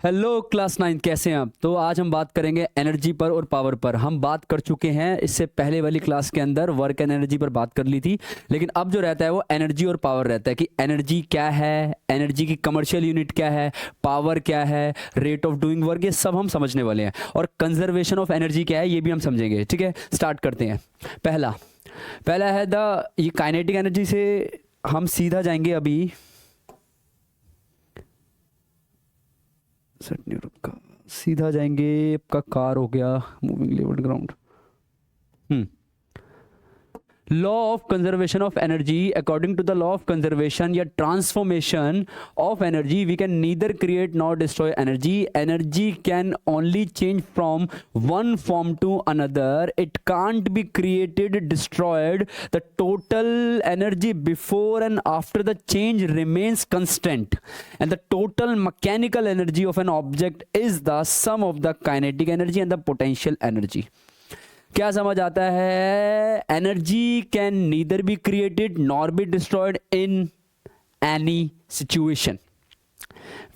Hello class 9 कैसे हैं आप। तो आज हम बात करेंगे एनर्जी पर और पावर पर। हम बात कर चुके हैं इससे पहले वाली क्लास के अंदर वर्क एंड एनर्जी पर बात कर ली थी, लेकिन अब जो रहता है वो एनर्जी और पावर रहता है कि एनर्जी क्या है, एनर्जी की कमर्शियल यूनिट क्या है, पावर क्या है, रेट ऑफ डूइंग वर्क, ये सब हम समझने वाले हैं। और कंजर्वेशन ऑफ एनर्जी क्या है ये भी हम समझेंगे। ठीक है, स्टार्ट करते हैं। पहला है ये काइनेटिक एनर्जी से हम सीधा जाएंगे अभी। सेट नहीं रुका, सीधा जाएंगे। आपका कार हो गया, moving level ground. Law of conservation of energy. According to the law of conservation या transformation of energy, we can neither create nor destroy energy. Energy can only change from one form to another. It can't be created, destroyed. The total energy before and after the change remains constant, and the total mechanical energy of an object is the sum of the kinetic energy and the potential energy. क्या समझ आता है? Energy can neither be created nor be destroyed in any situation.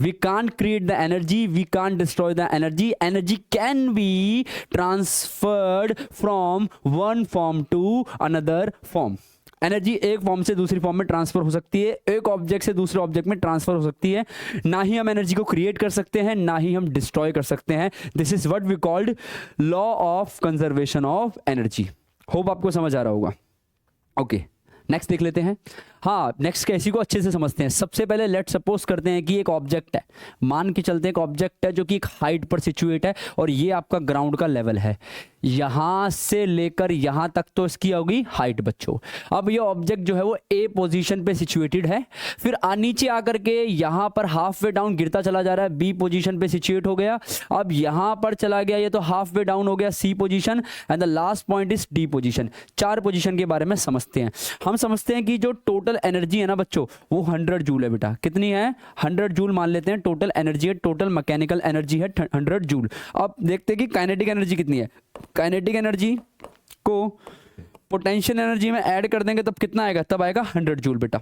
We can't create the energy, we can't destroy the energy. Energy can be transferred from one form to another form. Energy एक form से दूसरी form में transfer हो सकती है, एक object से दूसरे ऑब्जेक्ट में ट्रांसफर हो सकती है। ना ही हम एनर्जी को क्रिएट कर सकते हैं, ना ही हम डिस्ट्रॉय कर सकते हैं। This is what we called law of conservation of energy. Hope आपको समझ आ रहा होगा। ओके, नेक्स्ट देख लेते हैं। हाँ, नेक्स्ट कैसी को अच्छे से समझते हैं। सबसे पहले लेट सपोज करते हैं कि एक ऑब्जेक्ट है, मान के चलते हैं एक ऑब्जेक्ट है जो कि एक हाइट पर सिचुएट है और ये आपका ग्राउंड का लेवल है। यहां से लेकर यहां तक तो इसकी होगी हाइट बच्चों। अब ये ऑब्जेक्ट जो है वो ए पोजीशन पे सिचुएटेड है, फिर नीचे आकर के यहां पर हाफ वे डाउन गिरता चला जा रहा है, बी पोजीशन पे सिचुएट हो गया। अब यहां पर चला गया, ये तो हाफ वे डाउन हो गया, C position, and the last point is D position. 4 position के बारे में समझते हैं। हम समझते हैं कि जो टोटल एनर्जी है ना बच्चों वो 100 जूल है। बेटा कितनी है? 100 जूल मान लेते हैं टोटल एनर्जी है, टोटल मैकेनिकल एनर्जी है 100 जूल। अब देखते हैं कि काइनेटिक एनर्जी कितनी है। काइनेटिक एनर्जी को पोटेंशियल एनर्जी में ऐड कर देंगे तब कितना आएगा? तब आएगा 100 जूल। बेटा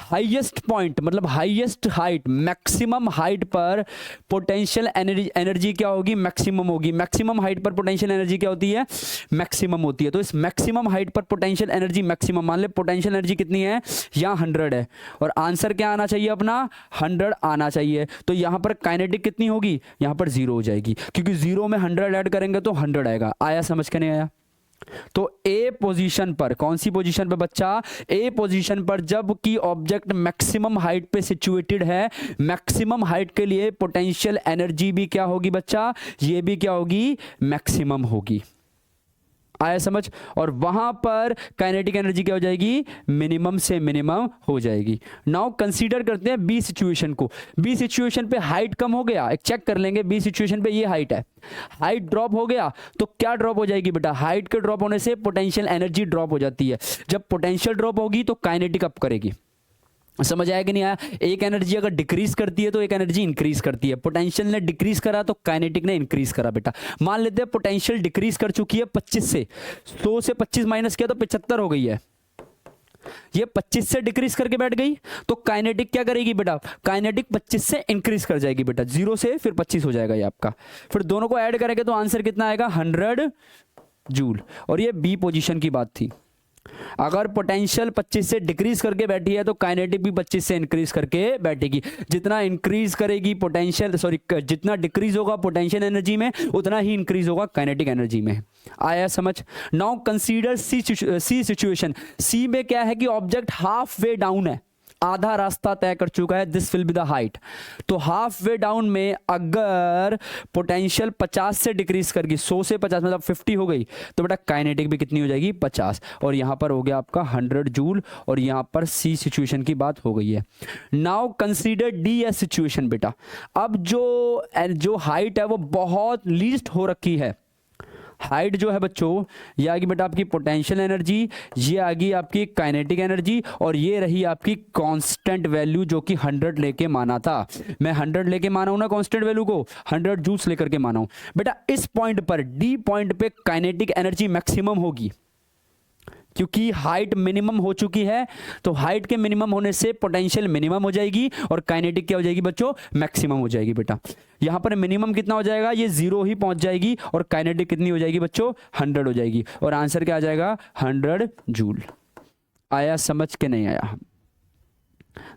हाईएस्ट पॉइंट मतलब हाईएस्ट हाइट, मैक्सिमम हाइट पर पोटेंशियल एनर्जी क्या होगी? मैक्सिमम होगी। मैक्सिमम हाइट पर पोटेंशियल एनर्जी क्या होती है? मैक्सिमम होती है। तो इस मैक्सिमम हाइट पर पोटेंशियल एनर्जी मैक्सिमम, मान ले पोटेंशियल एनर्जी कितनी है? यहाँ 100 है और आंसर क्या आना चाहिए अपना? 100 आना चाहिए। तो यहाँ पर काइनेटिक कितनी होगी? यहाँ पर 0 हो जाएगी, क्योंकि 0 में 100 ऐड करेंगे तो 100 आएगा। आया समझ के नहीं आया? तो ए पोजीशन पर, कौन सी पोजीशन पर बच्चा? ए पोजीशन पर जब कि ऑब्जेक्ट मैक्सिमम हाइट पे सिचुएटेड है, मैक्सिमम हाइट के लिए पोटेंशियल एनर्जी भी क्या होगी बच्चा? ये भी क्या होगी? मैक्सिमम होगी। आया समझ? और वहां पर काइनेटिक एनर्जी क्या हो जाएगी? मिनिमम से मिनिमम हो जाएगी। नाउ कंसीडर करते हैं बी सिचुएशन को। बी सिचुएशन पे हाइट कम हो गया, एक चेक कर लेंगे। बी सिचुएशन पे ये हाइट है, हाइट ड्रॉप हो गया तो क्या ड्रॉप हो जाएगी बेटा? हाइट के ड्रॉप होने से पोटेंशियल एनर्जी ड्रॉप हो जाती है। जब पोटेंशियल ड्रॉप होगी तो काइनेटिक अप करेगी। समझ आया कि नहीं आया? एक एनर्जी अगर डिक्रीज करती है तो एक एनर्जी इंक्रीज करती है। पोटेंशियल ने डिक्रीज करा तो काइनेटिक ने इंक्रीज करा। बेटा मान लेते हैं पोटेंशियल डिक्रीज कर चुकी है 25 से, 100 से 25 माइनस किया तो 75 हो गई है। ये 25 से डिक्रीज करके बैठ गई तो काइनेटिक क्या करेगी बेटा? काइनेटिक 25 से इंक्रीज कर जाएगी बेटा, 0 से फिर 25 हो जाएगा ये आपका। फिर दोनों को ऐड करेंगे तो आंसर कितना आएगा? 100 जूल। और ये बी पोजीशन की बात थी। अगर पोटेंशियल 25 से डिक्रीज करके बैठी है तो काइनेटिक भी 25 से इंक्रीज करके बैठेगी। जितना इंक्रीज करेगी पोटेंशियल, जितना डिक्रीज होगा पोटेंशियल एनर्जी में उतना ही इंक्रीज होगा काइनेटिक एनर्जी में। आया समझ? नाउ कंसीडर सी सिचुएशन। सी में क्या है कि ऑब्जेक्ट हाफ वे डाउन है, आधा रास्ता तय कर चुका है। This will be the height. तो हाफ वे डाउन में अगर पोटेंशियल 50 से डिक्रीज करगी, 100 से 50 मतलब 50 हो गई, तो बेटा काइनेटिक भी कितनी हो जाएगी? 50। और यहां पर हो गया आपका 100 जूल। और यहां पर सी सिचुएशन की बात हो गई है। Now consider D S situation. बेटा अब जो हाइट है वो बहुत लीस्ट हो रखी है। हाइट जो है बच्चों, ये आ गई बेटा आपकी पोटेंशियल एनर्जी, ये आ गई आपकी काइनेटिक एनर्जी, और ये रही आपकी कांस्टेंट वैल्यू जो कि 100 लेके माना था। मैं 100 लेके माना हूं ना कांस्टेंट वैल्यू को, 100 जूल्स लेकर के माना हूं। बेटा इस पॉइंट पर डी पॉइंट पे काइनेटिक एनर्जी मैक्सिमम होगी। क्योंकि हाइट मिनिमम हो चुकी है, तो हाइट के मिनिमम होने से पोटेंशियल मिनिमम हो जाएगी और काइनेटिक क्या हो जाएगी बच्चों, मैक्सिमम हो जाएगी बेटा। यहां पर मिनिमम कितना हो जाएगा, ये 0 ही पहुंच जाएगी और काइनेटिक कितनी हो जाएगी बच्चों, 100 हो जाएगी और आंसर क्या आ जाएगा, 100 जूल। आया समझ के नहीं आया?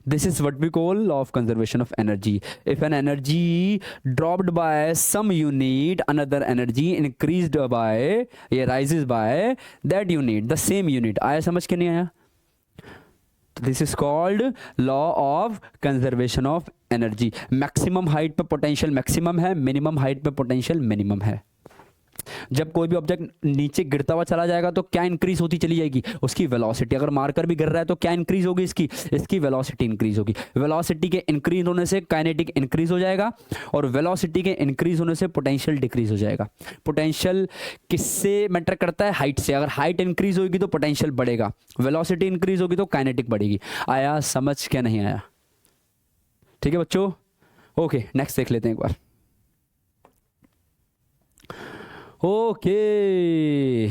This is what we call law of conservation of energy. If an energy dropped by some unit, another energy increased by, ये rises by that unit, the same unit. आया समझ के नहीं आया? This is called law of conservation of energy. Maximum height पे potential maximum है, minimum height पे potential minimum है। जब कोई भी ऑब्जेक्ट नीचे गिरता हुआ चला जाएगा तो क्या इंक्रीज होती चली जाएगी, उसकी वेलोसिटी। अगर मार्कर भी गिर रहा है तो क्या इंक्रीज होगी, इसकी वेलोसिटी इंक्रीज होगी। वेलोसिटी के इंक्रीज होने से काइनेटिक इंक्रीज हो जाएगा और वेलोसिटी के इंक्रीज होने से पोटेंशियल डिक्रीज हो जाएगा। पोटेंशियल किससे मैटर करता है, हाइट से। अगर हाइट इंक्रीज होगी तो पोटेंशियल बढ़ेगा, वेलोसिटी इंक्रीज होगी तो काइनेटिक बढ़ेगी। आया समझ क्या नहीं आया? ठीक है बच्चों, ओके नेक्स्ट देख लेते हैं एक बार। ओके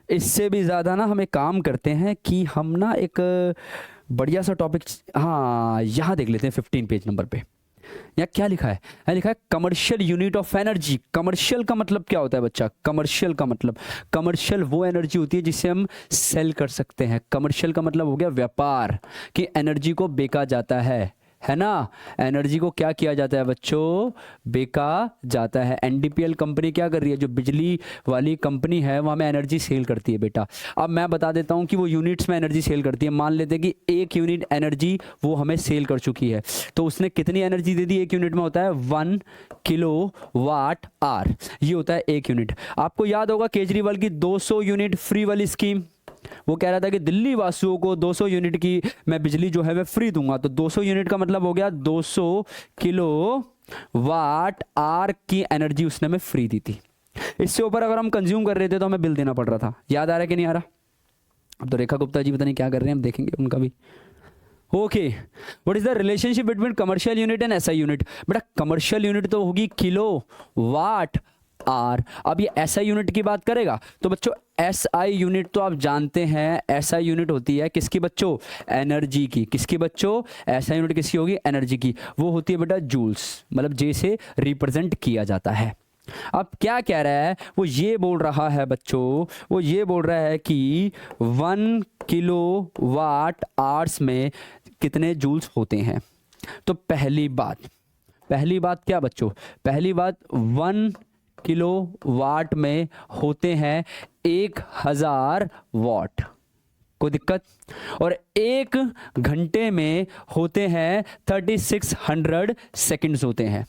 इससे भी ज़्यादा ना हम एक काम करते हैं कि हम ना एक बढ़िया सा टॉपिक, हाँ यहाँ देख लेते हैं 15 पेज नंबर पे। यहाँ क्या लिखा है, यहाँ लिखा है commercial unit of energy. Commercial का मतलब क्या होता है बच्चा, कमर्शियल का मतलब, कमर्शियल वो एनर्जी होती है जिसे हम सेल कर सकते हैं। कमर्शियल का मतलब हो गया व्यापार, कि एनर्जी को बेचा जाता है ना। एनर्जी को क्या किया जाता है बच्चों, बेचा जाता है। एनडीपीएल कंपनी क्या कर रही है, जो बिजली वाली कंपनी है वो हमें एनर्जी सेल करती है बेटा। अब मैं बता देता हूँ कि वो यूनिट्स में एनर्जी सेल करती है। मान लेते हैं कि 1 यूनिट एनर्जी वो हमें सेल कर चुकी है, तो उसने कितनी एनर्जी दे दी, 1 यूनिट में होता है 1 किलोवाट आवर, ये होता है 1 यूनिट। आपको याद होगा केजरीवाल की 200 यूनिट फ्री वाली स्कीम, वो कह रहा था कि दिल्ली वासियों को 200 यूनिट की मैं बिजली जो है मैं फ्री दूंगा। तो 200 यूनिट का मतलब हो गया 200 किलो वाट आवर की एनर्जी उसने हमें फ्री दी थी। इससे ऊपर अगर हम कंज्यूम कर रहे थे तो हमें बिल देना पड़ रहा था। याद आ रहा है कि नहीं आ रहा? अब तो रेखा गुप्ता जी पता नहीं क्या कर रहे हैं, हम देखेंगे उनका भी। Okay, what is the relationship between commercial unit and SI unit? बेटा कमर्शियल यूनिट तो होगी किलो वाट आर। अब ये एसआई यूनिट की बात करेगा तो बच्चों एसआई यूनिट तो आप जानते हैं, एसआई यूनिट होती है किसकी बच्चों, एनर्जी की। किसकी बच्चों, एसआई यूनिट किसकी होगी, एनर्जी की। वो होती है बेटा जूल्स, मतलब जे से रिप्रेजेंट किया जाता है। अब क्या कह रहा है, वो ये बोल रहा है बच्चों, वो ये बोल रहा है कि 1 किलो वाट आवर्स में कितने जूल्स होते हैं। तो पहली बात क्या बच्चों, पहली बात 1 किलो वाट में होते हैं 1000 वाट, कोई दिक्कत। और 1 घंटे में होते हैं 3600 सेकंड्स होते हैं।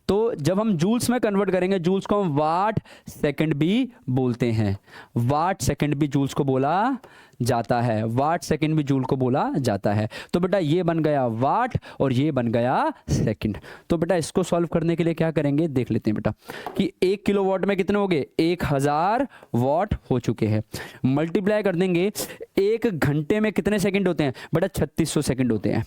तो जब हम जूल्स में कन्वर्ट करेंगे, जूल्स को हम वाट सेकंड भी बोलते हैं। वाट सेकंड भी जूल्स को बोला जाता है, वाट सेकंड भी जूल को बोला जाता है। तो बेटा ये बन गया वाट और ये बन गया सेकंड। तो बेटा इसको सॉल्व करने के लिए क्या करेंगे, देख लेते हैं बेटा कि 1 किलो वाट में कितने हो गए, 1000 वाट हो चुके हैं। मल्टीप्लाई कर देंगे, 1 घंटे में कितने सेकंड होते हैं बेटा, 3600 सेकंड होते हैं।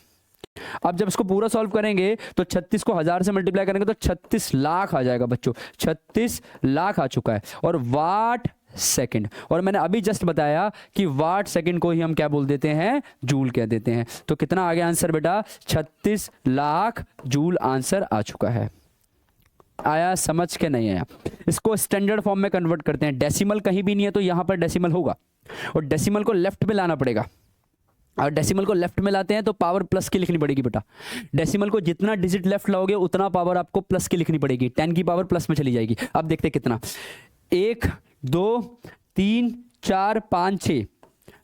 अब जब इसको पूरा सॉल्व करेंगे तो 36 को 1000 से मल्टीप्लाई करेंगे तो 36 लाख आ जाएगा बच्चों, 36 लाख आ चुका है। और वाट सेकंड, और मैंने अभी जस्ट बताया कि वाट सेकंड को ही हम क्या बोल देते हैं, जूल कह देते हैं। तो कितना आ गया आंसर बेटा, 36 लाख जूल आंसर आ चुका है। आया समझ के नहीं आया? इसको स्टैंडर्ड फॉर्म में कन्वर्ट करते हैं। डेसिमल कहीं भी नहीं है तो यहां पर डेसिमल होगा और डेसिमल को लेफ्ट में लाना पड़ेगा। और डेसिमल को लेफ्ट में लाते हैं तो पावर प्लस की लिखनी पड़ेगी बेटा। डेसिमल को जितना डिजिट लेफ्ट लाओगे उतना पावर आपको प्लस की लिखनी पड़ेगी, 10 की पावर प्लस में चली जाएगी। अब देखते हैं कितना, 1 2 3 4 5 6,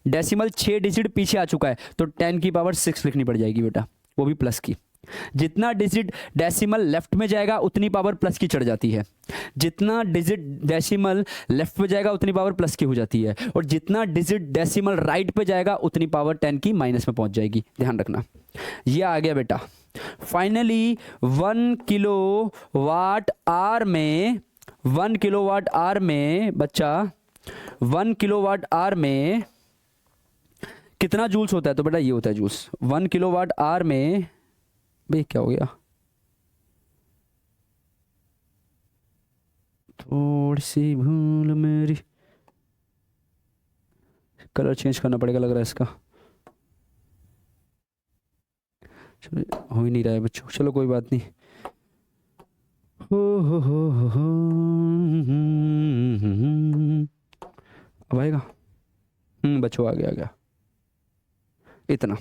डेसिमल 6 डिजिट पीछे आ चुका है तो 10 की पावर 6 लिखनी पड़ जाएगी बेटा, वो भी प्लस की। जितना डिजिट डेसिमल लेफ्ट में जाएगा उतनी पावर प्लस की चढ़ जाती है, जितना डिजिट डेसिमल लेफ्ट पे जाएगा उतनी पावर प्लस की हो जाती है, और जितना डिजिट डेसिमल राइट पे जाएगा उतनी पावर 10 की माइनस में पहुंच जाएगी। ध्यान रखना, ये आ गया बेटा। फाइनली 1 किलो वाट आवर में, 1 किलो वाट आवर में बच्चा, 1 किलो वाट आवर में कितना जूल्स होता है, तो बेटा ये होता है जूल्स। 1 किलो वाट आवर में, भाई क्या हो गया, थोड़ी सी भूल मेरी, कलर चेंज करना पड़ेगा लग रहा है इसका। चलो हो ही नहीं रहा है बच्चों, चलो कोई बात नहीं। हो अब आएगा। बच्चों आ गया आ गया। इतना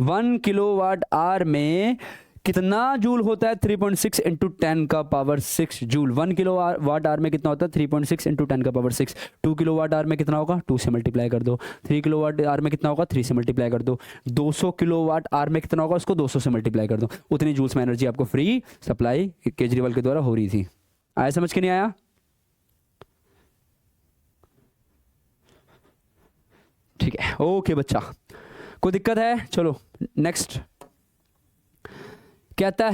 1 किलोवाट आवर में कितना जूल होता है? 3.6 इंटू 10 का पावर 6 जूल। 1 किलोवाट आवर में कितना होता है? 3.6 इंटू 10 का पावर 6। 2 किलोवाट आवर में कितना होगा? 2 से मल्टीप्लाई कर दो। 3 किलोवाट आवर में कितना होगा? 3 से मल्टीप्लाई कर दो। 200 किलोवाट आवर में कितना होगा? उसको 200 से मल्टीप्लाई कर दो। उतनी जूल्स में एनर्जी आपको फ्री सप्लाई केजरीवाल के द्वारा हो रही थी। आया समझ के नहीं आया? ठीक है, ओके बच्चा, कोई दिक्कत है? चलो नेक्स्ट कहता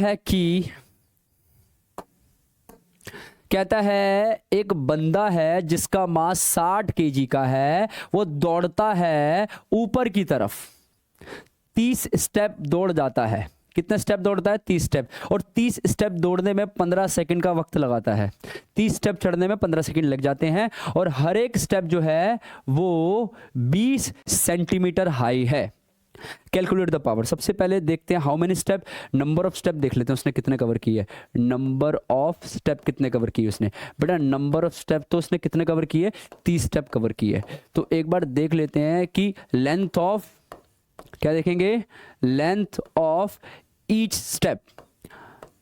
है एक बंदा है जिसका मास 60 केजी का है, वो दौड़ता है ऊपर की तरफ, 30 स्टेप दौड़ जाता है। कितने स्टेप दौड़ता है? 30 स्टेप। और 30 स्टेप दौड़ने में 15 सेकंड का वक्त लगाता है। 30 स्टेप चढ़ने में 15 सेकंड लग जाते हैं और हर एक स्टेप जो है वो 20 सेंटीमीटर हाई है। Calculate the power. सबसे पहले देखते हैं how many step, number of step देख लेते हैं उसने कितने कवर किए। नंबर ऑफ स्टेप कितने कवर किए उसने? बेटा नंबर ऑफ स्टेप तो उसने कितने कवर किए? 30 स्टेप कवर किए। तो एक बार देख लेते हैं कि लेंथ ऑफ, क्या देखेंगे? Length of each step.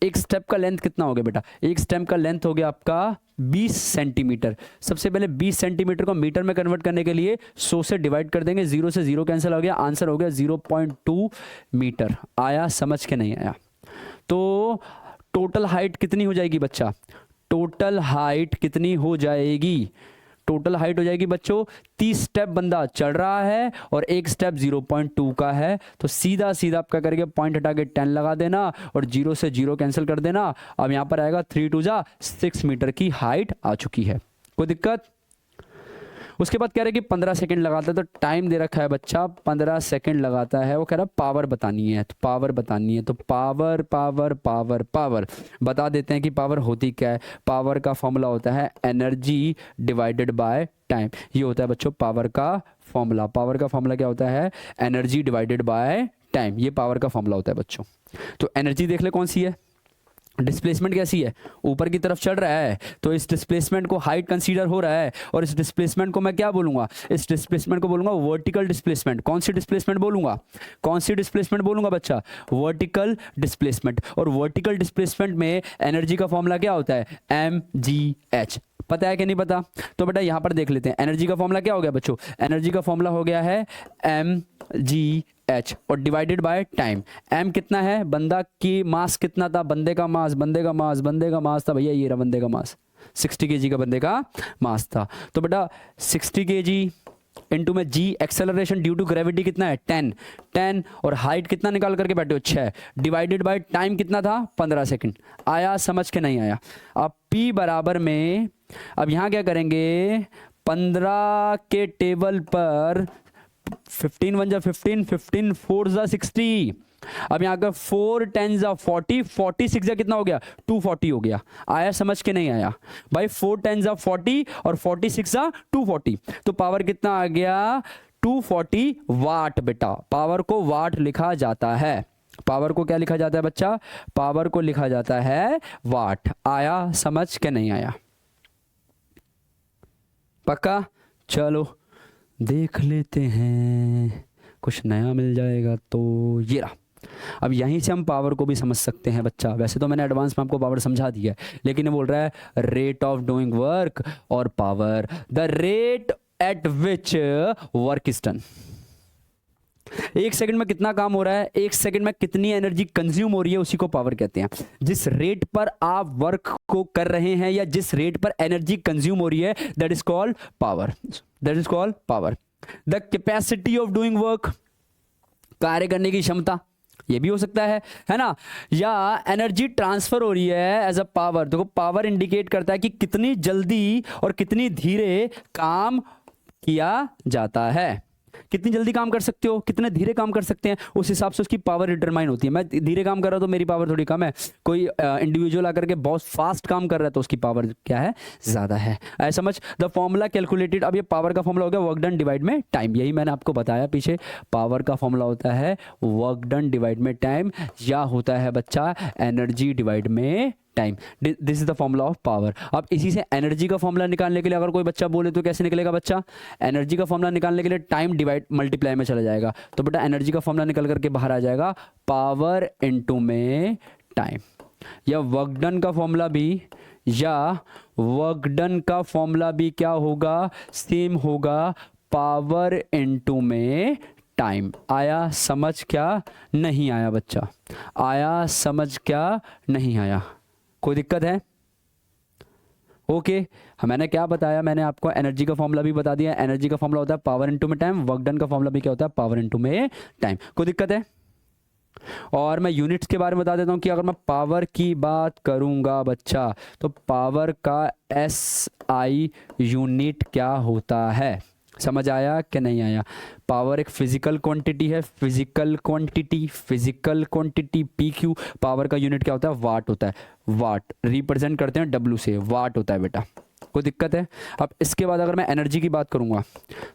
एक स्टेप का लेंथ कितना हो गया बेटा? एक स्टेप का लेंथ हो गया आपका 20 सेंटीमीटर। सबसे पहले 20 सेंटीमीटर को मीटर में कन्वर्ट करने के लिए 100 से डिवाइड कर देंगे, 0 से 0 कैंसिल हो गया, आंसर हो गया 0.2 मीटर। आया समझ के नहीं आया? तो टोटल हाइट कितनी हो जाएगी बच्चा? टोटल हाइट कितनी हो जाएगी? टोटल हाइट हो जाएगी बच्चों, 30 स्टेप बंदा चढ़ रहा है और एक स्टेप 0.2 का है, तो सीधा सीधा आपका करके पॉइंट हटा के 10 लगा देना और 0 से 0 कैंसिल कर देना। अब यहां पर आएगा 3 2 जा 6 मीटर की हाइट आ चुकी है। कोई दिक्कत? उसके बाद कह रहे कि 15 सेकंड लगाता है, तो टाइम दे रखा है बच्चा 15 सेकंड लगाता है। वो कह रहा पावर बतानी है, तो पावर बतानी है, तो पावर पावर पावर पावर बता देते हैं कि पावर होती क्या है। पावर का फॉर्मूला होता है एनर्जी डिवाइडेड बाय टाइम। ये होता है बच्चों पावर का फॉर्मूला। पावर का फॉर्मूला क्या होता है? Energy divided by time. ये पावर का फॉर्मूला होता है बच्चों। तो एनर्जी देख ले कौन सी है। डिस्प्लेसमेंट कैसी है? ऊपर की तरफ चढ़ रहा है, तो इस डिस्प्लेसमेंट को हाइट कंसीडर हो रहा है। और इस डिस्प्लेसमेंट को मैं क्या बोलूंगा? इस डिस्प्लेसमेंट को बोलूंगा वर्टिकल डिस्प्लेसमेंट। कौन सी डिस्प्लेसमेंट बोलूंगा? कौन सी डिस्प्लेसमेंट बोलूंगा बच्चा? Vertical displacement. और वर्टिकल डिस्प्लेसमेंट में एनर्जी का फॉर्मूला क्या होता है? mgh। पता है कि नहीं पता? तो बेटा यहां पर देख लेते हैं एनर्जी का फॉर्मूला क्या हो गया बच्चों? एनर्जी का फॉर्मूला हो गया है mgh और डिवाइडेड बाय टाइम। m कितना है? बंदा की मास कितना था? बंदे का मास था भैया, ये रहा बंदे का मास, 60 kg का बंदे का मास था। तो बेटा 60 kg इनटू में g acceleration due to gravity कितना है? 10 और हाइट कितना निकाल करके बैठे हो? 6 डिवाइडेड बाय टाइम कितना था? 15 सेकंड। आया समझ के नहीं आया? अब p बराबर में, अब यहां क्या करेंगे? 15 के टेबल पर 15 1 जा 15, 15 4 जा 60। अब यहाँ का 4 10 जा 40, 46 जा कितना हो गया? 240 हो गया। आया समझ के नहीं आया भाई? 4 10 जा 40 और 46 जा 240, तो पावर कितना आ गया? 240 वाट। बेटा पावर को वाट लिखा जाता है। पावर को क्या लिखा जाता है बच्चा? पावर को लिखा जाता है वाट। आया समझ के नहीं आया? पक्का? चलो देख लेते हैं, कुछ नया मिल जाएगा। तो ये रहा। अब यहीं से हम पावर को भी समझ सकते हैं बच्चा। वैसे तो मैंने एडवांस में आपको पावर समझा दिया है, लेकिन ये बोल रहा है रेट ऑफ डूइंग वर्क और power, the rate at which work is done. 1 second में कितना काम हो रहा है, 1 सेकंड में कितनी एनर्जी कंज्यूम हो रही है, उसी को पावर कहते हैं। जिस रेट पर आप वर्क को कर रहे हैं या जिस रेट पर एनर्जी कंज्यूम हो रही है, that is called power. That is called power. The capacity of doing work, कार्य करने की क्षमता, ये भी हो सकता है ना। या एनर्जी ट्रांसफर हो रही है एज अ पावर। देखो पावर इंडिकेट करता है कि कितनी जल्दी और कितनी धीरे काम किया जाता है। कितनी जल्दी काम कर सकते हो, कितने धीरे काम कर सकते हैं, उस हिसाब से उसकी पावर डिटरमाइन होती है। मैं धीरे काम कर रहा हूं तो मेरी पावर थोड़ी कम है, कोई इंडिविजुअल आकर के बहुत फास्ट काम कर रहा है तो उसकी पावर क्या है, ज्यादा है। ऐसा समझ। द फॉर्मूला कैलकुलेटेड, अब ये पावर का फॉर्मूला हो गया वर्क डन डिवाइड में टाइम, यही मैंने आपको बताया पीछे। पावर का फॉर्मूला होता है वर्क डन डिवाइड में टाइम, या होता है बच्चा एनर्जी डिवाइड में time. This is the formula of power. अब इसी से एनर्जी का फॉर्मूला निकालने के लिए अगर कोई बच्चा बोले तो कैसे निकलेगा बच्चा, एनर्जी का फॉर्मूला निकालने के लिए टाइम डिवाइड मल्टीप्लाई में चला जाएगा, तो बेटा एनर्जी का फॉर्मूला निकल करके बाहर आ जाएगा पावर इनटू में टाइम। या वर्क डन का फॉर्मूला भी, या वर्क डन का फॉर्मूला भी क्या होगा, सेम होगा पावर इनटू में टाइम। आया समझ क्या नहीं आया बच्चा, आया समझ क्या नहीं आया, कोई दिक्कत है? ओके मैंने क्या बताया, मैंने आपको एनर्जी का फॉर्मूला भी बता दिया। एनर्जी का फॉर्मूला होता है पावर इनटू में टाइम, वर्क डन का फॉर्मूला भी क्या होता है, पावर इनटू में टाइम। कोई दिक्कत है? और मैं यूनिट्स के बारे में बता देता हूं कि अगर मैं पावर की बात करूंगा बच्चा, तो पावर का SI यूनिट क्या होता है, समझ आया कि नहीं आया? पावर एक फिजिकल क्वांटिटी है, फिजिकल क्वांटिटी PQ। पावर का यूनिट क्या होता है, वाट होता है। वाट रिप्रेजेंट करते हैं W से, वाट होता है बेटा। कोई दिक्कत है? अब इसके बाद अगर मैं एनर्जी की बात करूंगा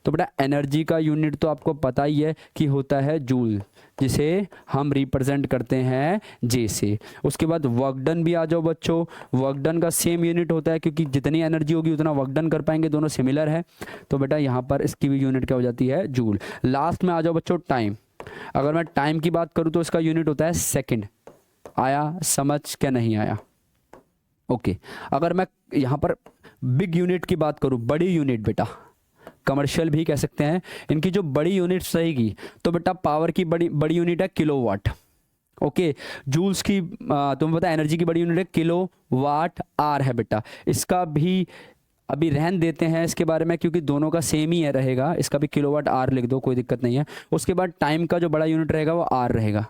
तो बेटा एनर्जी का यूनिट तो आपको पता ही है कि होता है जूल, जिसे हम रिप्रेजेंट करते हैं J से। उसके बाद वर्क डन भी आ जाओ बच्चों, वर्क डन का सेम यूनिट होता है, क्योंकि जितनी एनर्जी होगी उतना वर्क डन कर पाएंगे, दोनों सिमिलर है, तो बेटा यहाँ पर इसकी भी यूनिट क्या हो जाती है, जूल। लास्ट में आ जाओ बच्चों टाइम। अगर मैं टाइम की बात करूँ तो इसका यूनिट होता है सेकेंड। आया समझ क्या नहीं आया? ओके अगर मैं यहाँ पर बिग यूनिट की बात करूँ, बड़ी यूनिट बेटा, कमर्शियल भी कह सकते हैं, इनकी जो बड़ी यूनिट रहेगी तो बेटा पावर की बड़ी यूनिट है किलोवाट। ओके जूल्स की तुम्हें पता है एनर्जी की बड़ी यूनिट है किलोवाट आर है बेटा। इसका भी अभी रहन देते हैं इसके बारे में, क्योंकि दोनों का सेम ही है रहेगा, इसका भी किलोवाट आर लिख दो, कोई दिक्कत नहीं है। उसके बाद टाइम का जो बड़ा यूनिट रहेगा वो आर रहेगा।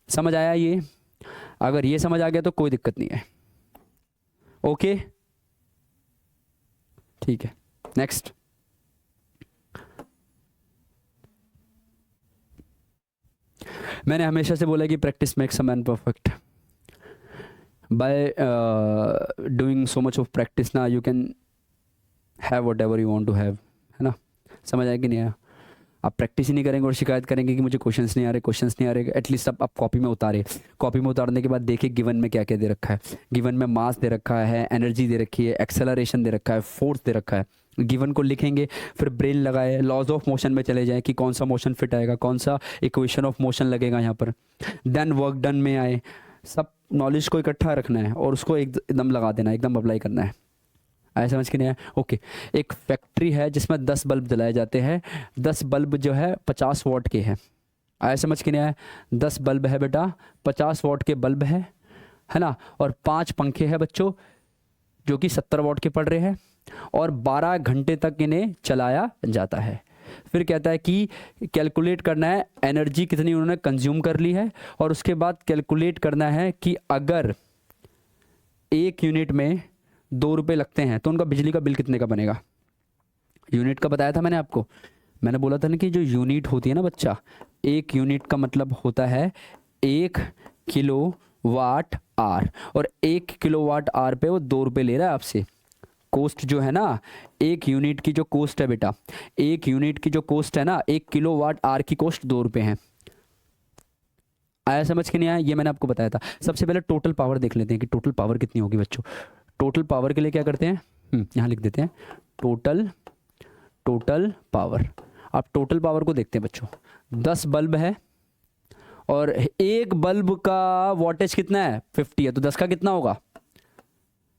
समझ आया ये? अगर ये समझ आ गया तो कोई दिक्कत नहीं है। ओके ठीक है नेक्स्ट। मैंने हमेशा से बोला कि practice makes a man perfect. By doing so much of practice ना you can have whatever you want to have, है ना? समझ आया कि नहीं आया? आप प्रैक्टिस ही नहीं करेंगे और शिकायत करेंगे कि मुझे क्वेश्चंस नहीं आ रहे, एटलीस्ट आप कॉपी में उतारे। कॉपी में उतारने के बाद देखिए गिवन में क्या क्या दे रखा है। गिवन में मास दे रखा है, एनर्जी दे रखी है, एक्सेलरेशन दे रखा है, फोर्स दे रखा है। गिवन को लिखेंगे, फिर ब्रेन लगाए, लॉज ऑफ मोशन में चले जाएं कि कौन सा मोशन फिट आएगा, कौन सा इक्वेशन ऑफ मोशन लगेगा यहाँ पर। देन वर्क डन में आए, सब नॉलेज को इकट्ठा रखना है और उसको एकदम लगा देना है, एकदम अप्लाई करना है। आया समझ के नहीं आया? ओके एक फैक्ट्री है जिसमें 10 बल्ब जलाए जाते हैं, 10 बल्ब जो है 50 वॉट के हैं। आया समझ के नहीं आया? 10 बल्ब है बेटा, 50 वॉट के बल्ब है ना? और 5 पंखे हैं बच्चों जो कि 70 वॉट के पड़ रहे हैं, और 12 घंटे तक इन्हें चलाया जाता है। फिर कहता है कि कैलकुलेट करना है एनर्जी कितनी उन्होंने कंज्यूम कर ली है, और उसके बाद कैलकुलेट करना है कि अगर 1 यूनिट में 2 रुपये लगते हैं तो उनका बिजली का बिल कितने का बनेगा। यूनिट का बताया था मैंने आपको, मैंने बोला था ना कि जो यूनिट होती है ना बच्चा, 1 यूनिट का मतलब होता है 1 किलोवाट आर, और 1 किलोवाट आर पे वो 2 रुपये ले रहा है आपसे। कोस्ट जो है ना, 1 यूनिट की जो कोस्ट है बेटा, 1 यूनिट की जो कोस्ट है ना, 1 किलोवाट आर की कोस्ट 2 रुपये है। आया समझ के नहीं आया? ये मैंने आपको बताया था। सबसे पहले टोटल पावर देख लेते हैं कि टोटल पावर कितनी होगी बच्चों। टोटल पावर के लिए क्या करते हैं, यहाँ लिख देते हैं टोटल पावर। आप टोटल पावर को देखते हैं बच्चों, 10 बल्ब है और एक बल्ब का वोल्टेज कितना है 50 है, तो 10 का कितना होगा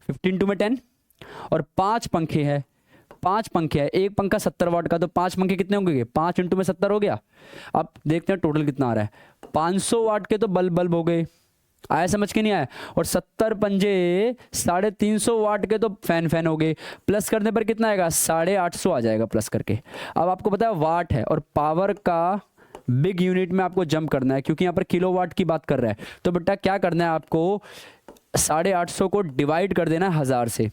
15 टू में 10। और 5 पंखे हैं, 5 पंखे है, एक पंखा 70 वाट का, तो 5 पंखे कितने होंगे, 5 इंटू में 70 हो गया। अब देखते हैं टोटल कितना आ रहा है। 500 वाट के तो बल्ब हो गए। आया समझ के नहीं आया? और 70 पंजे 350 वाट के तो फैन हो गए। प्लस करने पर कितना आएगा 850 आ जाएगा प्लस करके। अब आपको पता है वाट है और पावर का बिग यूनिट में आपको जंप करना है, क्योंकि यहाँ पर किलोवाट की बात कर रहा है। तो बेटा क्या करना है आपको, 850 को डिवाइड कर देना है 1000 से।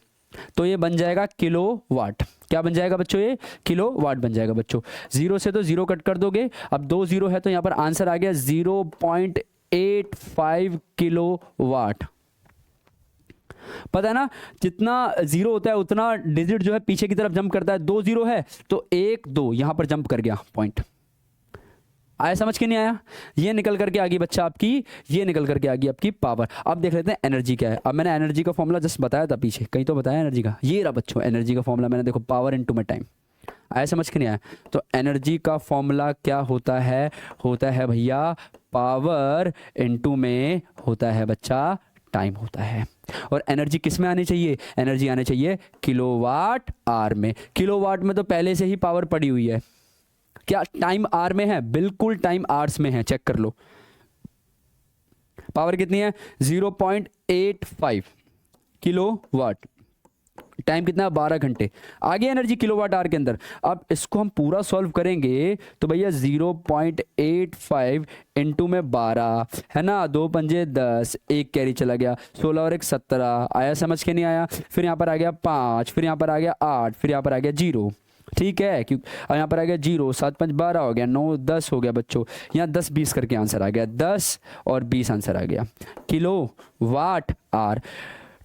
तो ये बन जाएगा किलो वाट। क्या बन जाएगा बच्चों? ये किलो वाट बन जाएगा बच्चों। जीरो से तो जीरो कट कर दोगे, अब 2 जीरो है तो यहाँ पर आंसर आ गया 0.85 किलो वाट। पता है ना, जितना जीरो होता है उतना डिजिट जो है पीछे की तरफ जंप करता है। 2 जीरो है तो 1 2 यहां पर जंप कर गया पॉइंट। आया समझ के नहीं आया? ये निकल करके आ गई बच्चा आपकी, ये निकल करके आ गई आपकी पावर। अब देख लेते हैं एनर्जी क्या है। अब मैंने एनर्जी का फॉर्मूला जस्ट बताया था पीछे, कहीं तो बताया एनर्जी का, ये रहा बच्चों एनर्जी का फॉर्मूला मैंने, देखो पावर इनटू में टाइम। आया समझ के नहीं आया? तो एनर्जी का फॉर्मूला क्या होता है? होता है भैया पावर इनटू में होता है बच्चा टाइम होता है। और एनर्जी किस में आनी चाहिए? एनर्जी आनी चाहिए किलोवाट आवर में। किलोवाट में तो पहले से ही पावर पड़ी हुई है। क्या टाइम आवर में है? बिल्कुल टाइम आवर्स में है, चेक कर लो। पावर कितनी है? 0.85 किलोवाट। टाइम कितना है? 12 घंटे। आगे एनर्जी किलोवाट आवर के अंदर। अब इसको हम पूरा सॉल्व करेंगे तो भैया 0.85 इंटू में 12 है ना, 2 पंजे 10, एक कैरी चला गया, 16 और 1 17। आया समझ के नहीं आया? फिर यहाँ पर आ गया 5, फिर यहाँ पर आ गया 8, फिर यहाँ पर आ गया 0। ठीक है, क्योंकि यहाँ पर आ गया 0, 7 5 12 हो गया, 9 10 हो गया बच्चों। यहाँ 10 20 करके आंसर आ गया, 10 और 20 आंसर आ गया किलो वाट आवर।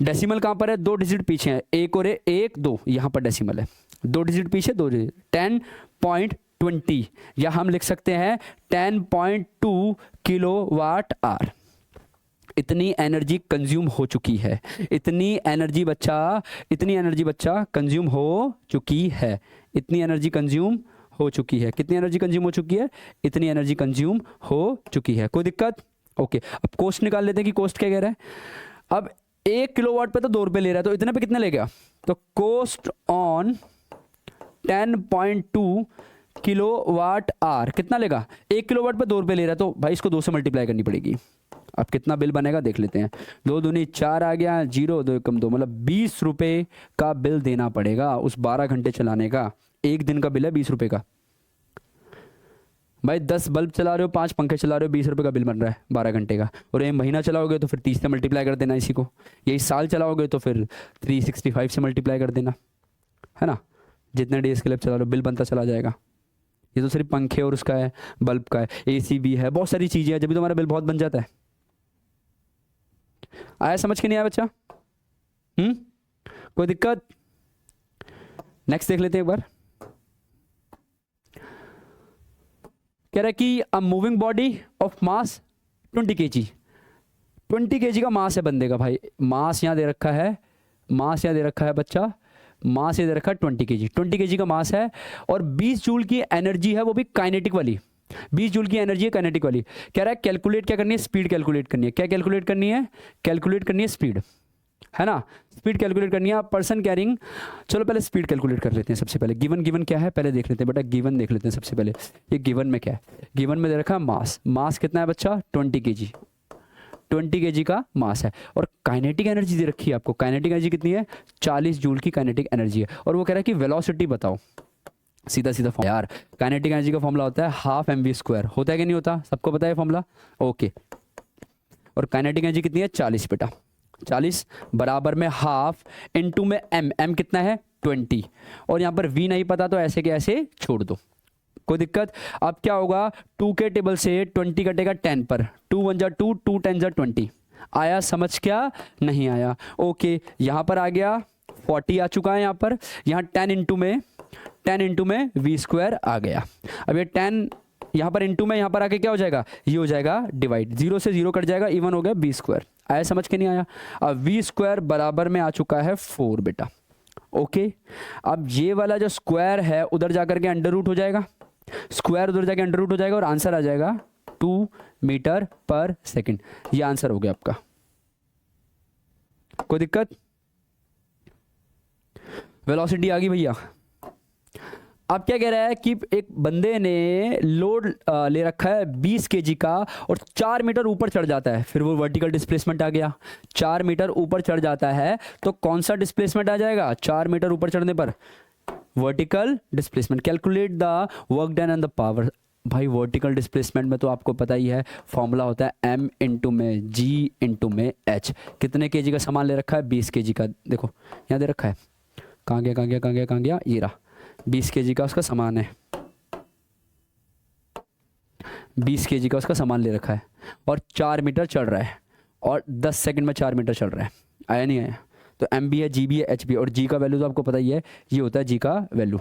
डेसिमल कहाँ पर है? 2 डिजिट पीछे है, 1 और 1 2, यहाँ पर डेसिमल है, 2 डिजिट पीछे 2 डिजिट। 10.20 या हम लिख सकते हैं 10.2 किलो वाट आवर। इतनी एनर्जी कंज्यूम हो चुकी है, इतनी एनर्जी बच्चा कंज्यूम हो चुकी है, इतनी एनर्जी कंज्यूम हो चुकी है। कितनी एनर्जी कंज्यूम हो चुकी है? इतनी एनर्जी कंज्यूम हो चुकी है। कोई दिक्कत? ओके, अब कोस्ट निकाल लेते हैं कि कोस्ट क्या कह रहा है। अब 1 किलोवाट पे तो 2 रुपए ले रहा है, तो इतने पे कितने ले गया? तो कोस्ट ऑन 10.2 किलोवाट आवर कितना लेगा? 1 किलोवाट पे 2 रुपए ले रहा है, तो भाई इसको 2 से मल्टीप्लाई करनी पड़ेगी। अब कितना बिल बनेगा देख लेते हैं। 2 दूनी 4 आ गया, 0 2 कम 2, मतलब 20 रुपए का बिल देना पड़ेगा उस 12 घंटे चलाने का। एक दिन का बिल है 20 रुपए का। भाई 10 बल्ब चला रहे हो, 5 पंखे चला रहे हो, 20 रुपए का बिल बन रहा है 12 घंटे का। और ये महीना चलाओगे तो फिर 30 से मल्टीप्लाई कर देना इसी को। यही साल चलाओगे तो फिर 365 से मल्टीप्लाई कर देना, है ना। जितने डेज के लिए चला रहे हो बिल बनता चला जाएगा। ये तो सिर्फ पंखे और उसका है, बल्ब का है, AC भी है, बहुत सारी चीजें हैं, जब भी तुम्हारा बिल बहुत बन जाता है। आया समझ के नहीं आया बच्चा? कोई दिक्कत? नेक्स्ट देख लेते हैं एक बार। कह रहा है कि a moving body of mass 20 kg, 20 kg का मास है बंदे का। भाई मास यहाँ दे रखा है, मास यहाँ दे रखा है बच्चा, मास ये दे रखा है 20 kg, 20 kg का मास है। और 20 जूल की एनर्जी है, वो भी काइनेटिक वाली। 20 जूल की एनर्जी है काइनेटिक वाली। कह रहा है कैलकुलेट क्या करनी है? स्पीड कैलकुलेट करनी है। क्या कैलकुलेट करनी है? कैलकुलेट करनी है स्पीड, है ना। स्पीड कैलकुलेट करनी है। पर्सन कैरिंग, चलो पहले स्पीड कैलकुलेट कर लेते हैं सबसे पहले। गिवन क्या है पहले देख लेते हैं बेटा, गिवन देख लेते हैं सबसे पहले। ये गिवन में क्या है? गिवन में दे रखा है मास। मास कितना है बच्चा? 20 kg, 20 kg का मास है। और काइनेटिक एनर्जी दे रखी है आपको। काइनेटिक एनर्जी कितनी है? 40 जूल की काइनेटिक एनर्जी है। और वो कह रहा है कि वेलोसिटी बताओ। सीधा फॉर्मूला यार, काइनेटिक एनर्जी का फॉर्मूला होता है हाफ mv²। होता है कि नहीं होता? सबको पता है फॉर्मूला? ओके। और काइनेटिक एनर्जी कितनी है? 40 बेटा, 40 बराबर में हाफ इनटू में m कितना है? 20। और यहाँ पर v नहीं पता तो ऐसे के ऐसे छोड़ दो, कोई दिक्कत? अब क्या होगा? 2 के टेबल से 20 कटेगा 10 पर, 2 1 जा 2, 2 10 जा 20। आया समझ? क्या नहीं आया? ओके, यहाँ पर आ गया 40 आ चुका है यहाँ पर। यहाँ 10 इंटू में v² आ गया। अब ये 10 यहाँ पर इंटू में यहाँ पर आके क्या हो जाएगा? ये हो जाएगा डिवाइड, 0 से 0 कट जाएगा, इवन हो गया v²। आया समझ के नहीं आया? अब v² बराबर में आ चुका है 4 बेटा। ओके, अब ये वाला जो स्क्वायर है उधर जाकर के अंडर रूट हो जाएगा, स्क्वायर उधर जाके अंडर रूट हो जाएगा और आंसर आ जाएगा 2 मीटर पर सेकेंड। ये आंसर हो गया आपका। कोई दिक्कत? वेलोसिटी आ गई भैया। अब क्या कह रहा है कि एक बंदे ने लोड ले रखा है 20 kg का और 4 मीटर ऊपर चढ़ जाता है, फिर वो वर्टिकल डिस्प्लेसमेंट आ गया। 4 मीटर ऊपर चढ़ जाता है तो कौन सा डिस्प्लेसमेंट आ जाएगा? 4 मीटर ऊपर चढ़ने पर vertical displacement. Calculate the work done and the power. भाई वर्टिकल डिस्प्लेसमेंट में तो आपको पता ही है, फॉर्मूला होता है m इंटू में g इंटू में h। कितने केजी का सामान ले रखा है? 20 केजी का। देखो यहाँ दे रखा है, कहाँ गया कहाँ गया कहाँ गया कहाँ गया, ये रहा, 20 केजी का उसका सामान है, 20 केजी का उसका सामान ले रखा है और 4 मीटर चल रहा है और 10 सेकंड में 4 मीटर चल रहा है। आया नहीं आया? तो m भी है, g भी है, h भी है, और g का वैल्यू तो आपको पता ही है, ये होता है g का वैल्यू।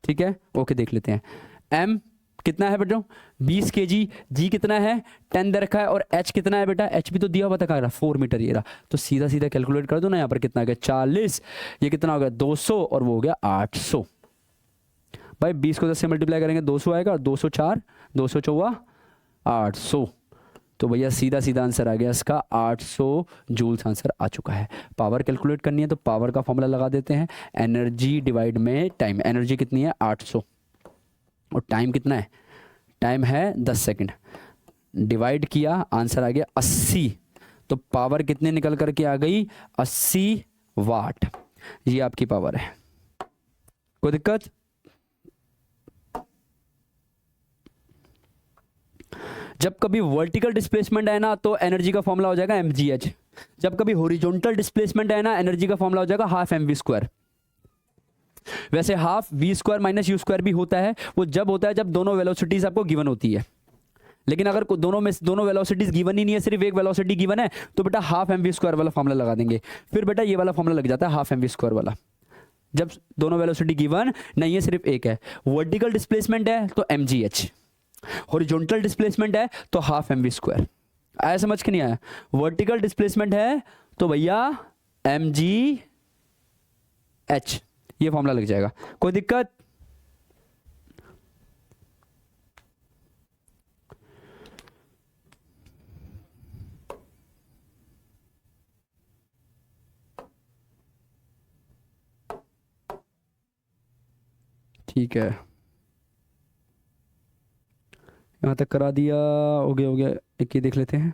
ठीक है, ओके देख लेते हैं। m कितना है बेटा? 20 केजी। g कितना है? 10 दे रखा है। और h कितना है बेटा? h भी तो दिया हुआ था, कहाँ रहा? 4 मीटर, ये रहा। तो सीधा सीधा कैलकुलेट कर दो ना, यहाँ पर कितना आ गया? 40। ये कितना हो गया? 200, और वो हो गया 800। भाई 20 को 10 से मल्टीप्लाई करेंगे 200 आएगा, 204, 204 800। तो भैया सीधा सीधा आंसर आ गया इसका 800 जूल्स आंसर आ चुका है। पावर कैलकुलेट करनी है तो पावर का फॉर्मूला लगा देते हैं, एनर्जी डिवाइड में टाइम। एनर्जी कितनी है? 800, और टाइम कितना है? टाइम है 10 सेकंड। डिवाइड किया, आंसर आ गया 80। तो पावर कितनी निकल करके आ गई? 80 वाट। ये आपकी पावर है। कोई दिक्कत? जब कभी वर्टिकल डिस्प्लेसमेंट है ना तो एनर्जी का फॉर्मूला हो जाएगा mgh। जब कभी हॉरिजॉन्टल डिस्प्लेसमेंट है ना, एनर्जी का फॉर्मूला हो जाएगा हाफ mv²। वैसे हाफ v² माइनस u² भी होता है, वो जब होता है जब दोनों वेलोसिटीज आपको गिवन होती है। लेकिन अगर दोनों वेलोसिटीज गिवन ही नहीं है, सिर्फ एक वेलोसिटी गिवन है, तो बेटा हाफ mv² वाला फॉर्मूला लगा देंगे। फिर बेटा ये वाला फॉर्मूला लग जाता है हाफ mv² वाला, जब दोनों वेलोसिटी गिवन नहीं है, सिर्फ एक है। वर्टिकल डिस्प्लेसमेंट है तो mgh, हॉरिजॉन्टल डिस्प्लेसमेंट है तो हाफ mv²। आया समझ के नहीं आया? वर्टिकल डिस्प्लेसमेंट है तो भैया mgh, ये फॉर्मूला लग जाएगा। कोई दिक्कत? ठीक है, यहाँ तक करा दिया, हो गया हो गया। एक ये देख लेते हैं,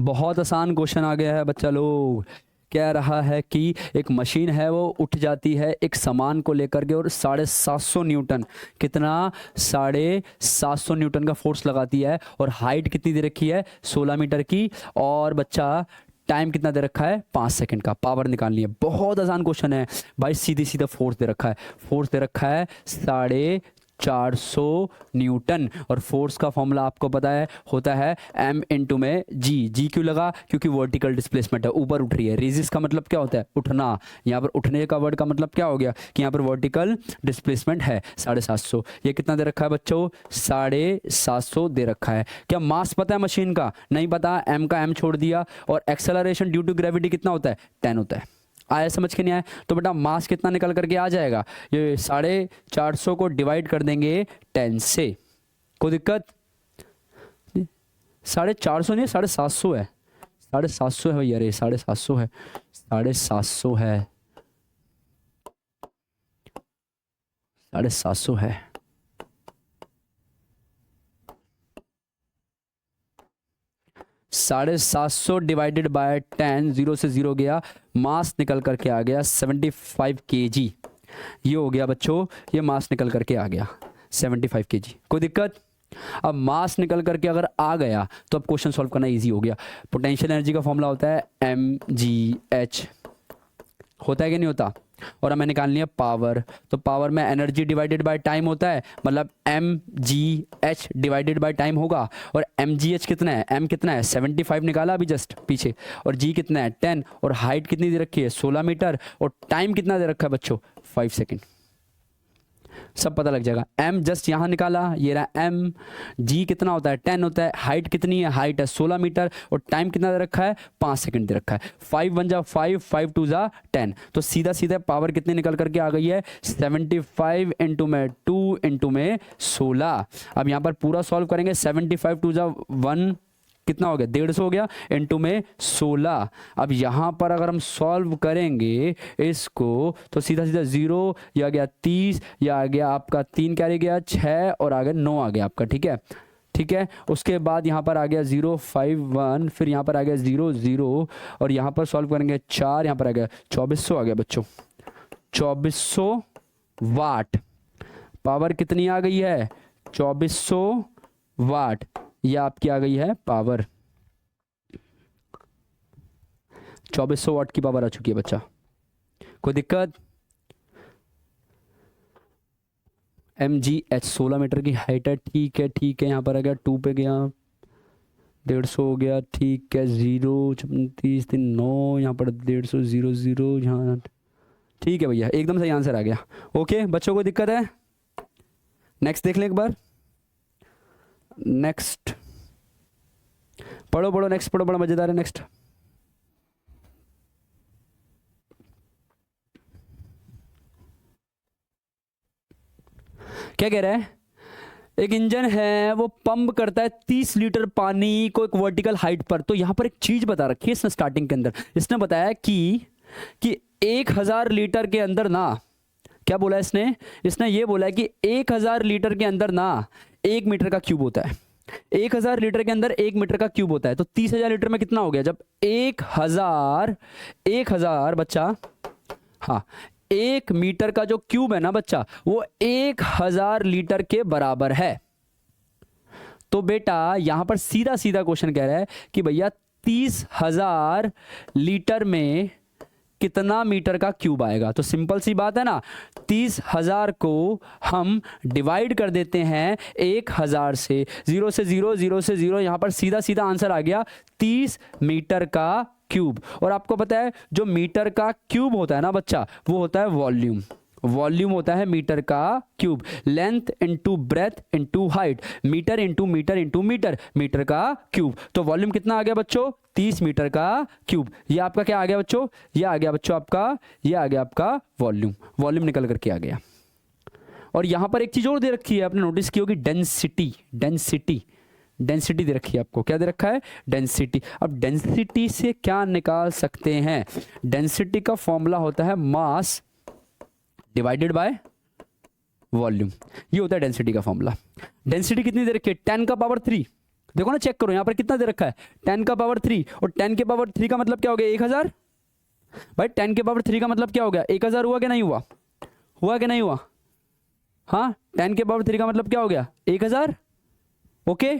बहुत आसान क्वेश्चन आ गया है बच्चा लोग। कह रहा है कि एक मशीन है वो उठ जाती है एक सामान को लेकर के और 750 न्यूटन, कितना? 750 न्यूटन का फोर्स लगाती है, और हाइट कितनी दे रखी है? 16 मीटर की, और बच्चा टाइम कितना दे रखा है? 5 सेकंड का। पावर निकालनी है। बहुत आसान क्वेश्चन है भाई, सीधे सीधा फोर्स दे रखा है। फोर्स दे रखा है 450 न्यूटन, और फोर्स का फॉर्मूला आपको पता है होता है m इंटू में g। g क्यों लगा? क्योंकि वर्टिकल डिस्प्लेसमेंट है, ऊपर उठ रही है। रेजिस का मतलब क्या होता है? उठना। यहाँ पर उठने का वर्ड का मतलब क्या हो गया कि यहाँ पर वर्टिकल डिस्प्लेसमेंट है 750। ये कितना दे रखा है बच्चों? 750 दे रखा है। क्या मास पता है मशीन का? नहीं पता, m का m छोड़ दिया। और एक्सेलरेशन ड्यू टू ग्रेविटी कितना होता है? 10 होता है। आया समझ के नहीं आया? तो बेटा मास कितना निकल करके आ जाएगा? ये 450 को डिवाइड कर देंगे 10 से। कोई दिक्कत? 450 नहीं, 750 है। 750 है भैया, अरे 750 है, 750 है, 750 है। साढ़े 700 डिवाइडेड बाय 10, 0 से 0 गया, मास निकल करके आ गया 75 kg। ये हो गया बच्चों, ये मास निकल करके आ गया 75 kg। कोई दिक्कत? अब मास निकल करके अगर आ गया तो अब क्वेश्चन सॉल्व करना इजी हो गया। पोटेंशियल एनर्जी का फॉर्मूला होता है mgh, होता है कि नहीं होता? और हमें निकालनी है पावर, तो पावर में एनर्जी डिवाइडेड बाय टाइम होता है, मतलब mgh डिवाइडेड बाय टाइम होगा। और mgh कितना है? m कितना है? 75 निकाला अभी जस्ट पीछे, और g कितना है? 10, और हाइट कितनी दे रखी है? 16 मीटर, और टाइम कितना दे रखा है बच्चों? 5 सेकेंड। सब पता लग जाएगा। m जस्ट यहाँ निकाला, ये रहा m। g कितना होता है? 10 होता है। हाइट कितनी है? हाइट है 16 मीटर, और टाइम कितना दे रखा है? 5 सेकंड दे रखा है। 5 1 जा 5, 5 2 जा 10। तो सीधा सीधा पावर कितनी निकल करके आ गई है? 75 इंटू में 2 इंटू में 16। अब यहाँ पर पूरा सॉल्व करेंगे। 75 2 जा 1, कितना हो गया? 150 हो गया, इंटू में 16। अब यहाँ पर अगर हम सॉल्व करेंगे इसको तो सीधा सीधा 0, ये आ गया 30, ये आ गया आपका 3 कैरी गया 6, और आ गया 9 आ गया आपका। ठीक है, ठीक है। उसके बाद यहाँ पर आ गया 0 5 1, फिर यहाँ पर आ गया 0 0, और यहाँ पर सॉल्व करेंगे 4, यहाँ पर आ गया 2400 आ गया बच्चों, 2400 वाट पावर कितनी आ गई है? 2400 वाट। ये आपकी आ गई है पावर, 2400 वाट की पावर आ चुकी है बच्चा। कोई दिक्कत? MGH 16 मीटर की हाइट है, ठीक है ठीक है। यहाँ पर आ गया 2 पे गया, 150 हो गया, ठीक है। 0 36 3 9, यहाँ पर 150 0 0 यहाँ, ठीक है भैया, एकदम सही आंसर आ गया। ओके बच्चों को दिक्कत है? नेक्स्ट देख लें एक बार। नेक्स्ट पढ़ो पढ़ो, नेक्स्ट पढ़ो, बड़ा मजेदार है नेक्स्ट। क्या कह रहा है? एक इंजन है वो पंप करता है 30 लीटर पानी को एक वर्टिकल हाइट पर। तो यहां पर एक चीज बता रखी है इसने स्टार्टिंग के अंदर, इसने बताया कि 1000 लीटर के अंदर ना, क्या बोला इसने? इसने ये बोला है कि 1000 लीटर के अंदर ना 1 मीटर का क्यूब होता है। 1000 लीटर के अंदर 1 मीटर का क्यूब होता है। तो 30,000 लीटर में कितना हो गया? जब 1000 बच्चा, हाँ 1 मीटर का जो क्यूब है ना बच्चा, वो 1000 लीटर के बराबर है। तो बेटा यहां पर सीधा सीधा क्वेश्चन कह रहा है कि भैया 30,000 लीटर में कितना मीटर का क्यूब आएगा? तो सिंपल सी बात है ना, 30,000 को हम डिवाइड कर देते हैं 1000 से, 0 से 0 0 से 0, यहां पर सीधा सीधा आंसर आ गया 30 मीटर का क्यूब। और आपको पता है जो मीटर का क्यूब होता है ना बच्चा, वो होता है वॉल्यूम। वॉल्यूम होता है मीटर का cube. Length into breadth into height, metre into metre into metre, metre का क्यूब। तो वॉल्यूम कितना आ गया बच्चों? 30 मीटर का क्यूब। ये आपका क्या आ गया बच्चों? ये आ गया बच्चों आपका, ये आ गया आपका वॉल्यूम। वॉल्यूम निकल करके आ गया। और यहां पर एक चीज और दे रखी है, आपने नोटिस की होगी, डेंसिटी। डेंसिटी, डेंसिटी दे रखी है आपको। क्या दे रखा है? डेंसिटी। अब डेंसिटी से क्या निकाल सकते हैं? डेंसिटी का फॉर्मूला होता है मास डिवाइडेड बाय वॉल्यूम। ये होता है डेंसिटी का फॉर्मूला। डेंसिटी कितनी दे रखी है? 10 का पावर 3। देखो ना, चेक करो यहां पर कितना दे रखा है, 10 का पावर 3। और 10 के पावर 3 का मतलब क्या हो गया? 1000। भाई 10 के पावर 3 का मतलब क्या हो गया? 1000 हुआ कि नहीं हुआ? हुआ कि नहीं हुआ? हाँ, 10 के पावर 3 का मतलब क्या हो गया? 1000। ओके।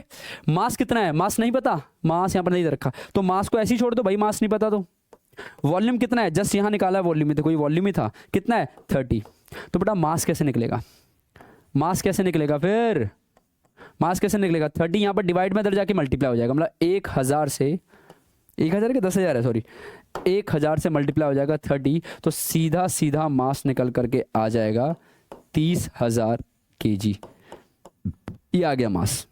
मास कितना है? मास नहीं पता, मास यहां पर नहीं दे रखा, तो मास को ऐसे ही छोड़ दो भाई, मास नहीं पता तो। वॉल्यूम कितना है? जस्ट यहां निकाला है वॉल्यूम में, तो कोई वॉल्यूम ही था। कितना है? 30। तो बेटा मास कैसे निकलेगा? मास कैसे निकलेगा फिर? मास कैसे निकलेगा? 30 यहां पर डिवाइड में इधर जाके मल्टीप्लाई हो जाएगा, मतलब 1000 से, 1000 के 10,000 है, सॉरी, 1000 से मल्टीप्लाई हो जाएगा 30। तो सीधा सीधा मास निकल करके आ जाएगा 30,000 kg। ये आ गया मास।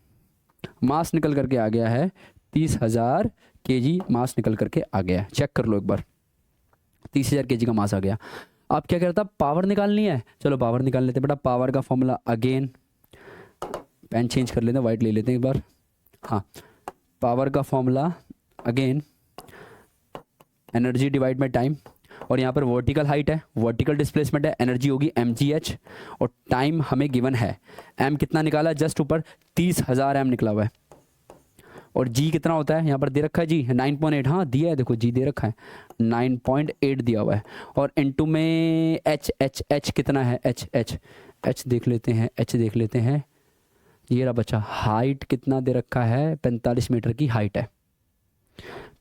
मास निकल करके आ गया है 30,000 kg। मास निकल करके आ गया है, चेक कर लो एक बार, 30,000 kg का मास आ गया। अब क्या करता? पावर निकालनी है। चलो पावर निकाल लेते हैं बेटा। पावर का फॉर्मूला अगेन, पेन चेंज कर लेते हैं, वाइट ले लेते हैं एक बार। हाँ, पावर का formula again energy divide by time. और यहाँ पर वर्टिकल हाइट है, वर्टिकल डिस्प्लेसमेंट है, एनर्जी होगी mgh, और टाइम हमें गिवन है। m कितना निकाला है? जस्ट ऊपर 30,000 m निकला हुआ है। और g कितना होता है? यहाँ पर दे रखा है जी 9.8। हाँ दिया है, देखो g दे रखा है, 9.8 दिया हुआ है। और इनटू में h कितना है? h देख लेते हैं, h देख लेते हैं। ये रहा बच्चा, हाइट कितना दे रखा है? 45 मीटर की हाइट है।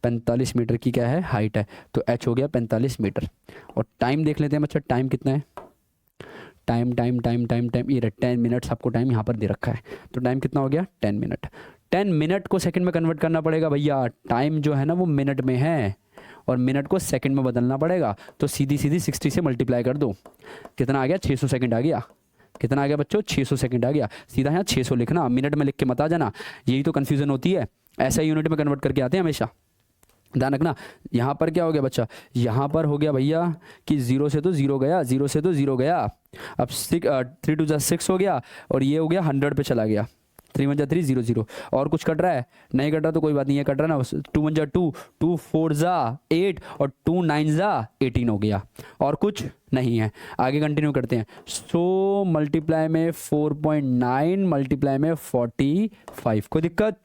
45 मीटर की क्या है? हाइट है। तो h हो गया 45 मीटर। और टाइम देख लेते हैं बच्चा, टाइम कितना है? Time time time time time ये 10 मिनट्स आपको टाइम यहाँ पर दे रखा है। तो टाइम कितना हो गया? 10 मिनट। 10 मिनट को सेकंड में कन्वर्ट करना पड़ेगा भैया। टाइम जो है ना वो मिनट में है, और मिनट को सेकंड में बदलना पड़ेगा। तो सीधी सीधी 60 से मल्टीप्लाई कर दो। कितना आ गया? 600 सेकंड आ गया। कितना आ गया बच्चों? 600 सेकंड आ गया। सीधा यहाँ 600 लिखना, मिनट में लिख के मत आ जाना, यही तो कन्फ्यूजन होती है। ऐसा यूनिट में कन्वर्ट करके आते हैं हमेशा, ध्यान रखना। यहाँ पर क्या हो गया बच्चा? यहाँ पर हो गया भैया कि 0 से तो 0 गया, 0 से तो 0 गया। अब 3 2 6 हो गया, और ये हो गया 100 पे चला गया। 3 1 3 0 0। और कुछ कट रहा है? नहीं कट रहा तो कोई बात नहीं है, कट रहा है ना। 2 1 2, 2 4 8, और 2 9 18 हो गया। और कुछ नहीं है। आगे कंटिन्यू करते हैं। 100 मल्टीप्लाई में 4.9 मल्टीप्लाई में 45। कोई दिक्कत?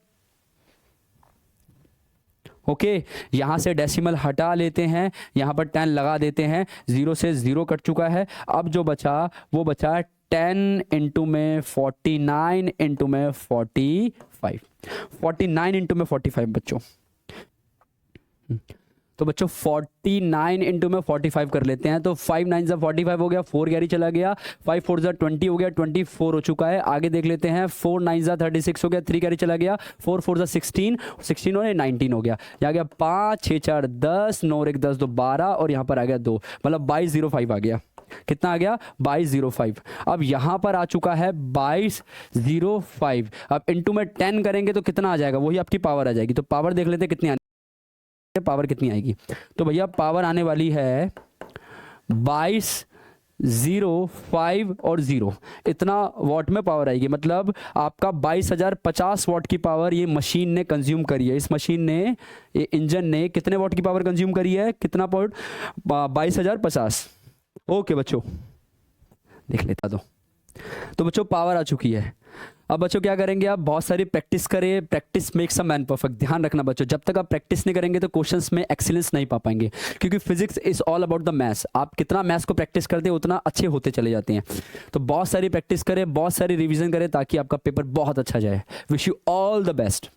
ओके। यहां से डेसिमल हटा लेते हैं, यहां पर 10 लगा देते हैं। 0 से 0 कट चुका है। अब जो बचा वो बचा 10 इंटू में 49 इंटू में 45, 49 इंटू में 45 बच्चों। तो बच्चों 49 इंटू में 45 कर लेते हैं। तो 5 9 ज़ा 45 हो गया, 4 कैरी चला गया, 5 4 ज़ा 20 हो गया, 24 हो चुका है। आगे देख लेते हैं, 4 9 ज़ा 36 हो गया, 3 कैरी चला गया, 4 4 ज़ा 16, 16 और 19 हो गया। यहाँ गया 5 6 4 10, 9 1 10 2 12 और यहाँ पर आ गया 2, मतलब 2205 आ गया। कितना आ गया? 2205। अब यहाँ पर आ चुका है 2205। अब इंटू में 10 करेंगे तो कितना आ जाएगा? वही आपकी पावर आ जाएगी। तो पावर देख लेते हैं कितनी पावर कितनी आएगी। तो भैया पावर आने वाली है 2205 और 0, इतना वॉट में पावर आएगी। मतलब आपका 22,050 वॉट की पावर ये मशीन ने कंज्यूम करी है। इस मशीन ने, ये इंजन ने कितने वॉट की पावर कंज्यूम करी है? कितना वॉट? 22,050। ओके बच्चों, देख लेता तो बच्चों पावर आ चुकी है। अब बच्चों क्या करेंगे? आप बहुत सारी प्रैक्टिस करें, practice makes a man perfect. ध्यान रखना बच्चों, जब तक आप प्रैक्टिस नहीं करेंगे तो क्वेश्चंस में एक्सीलेंस नहीं पा पाएंगे, क्योंकि physics is all about the maths. आप कितना मैथ्स को प्रैक्टिस करते हैं उतना अच्छे होते चले जाते हैं। तो बहुत सारी प्रैक्टिस करें, बहुत सारी रिविजन करें, ताकि आपका पेपर बहुत अच्छा जाए। Wish you all the best.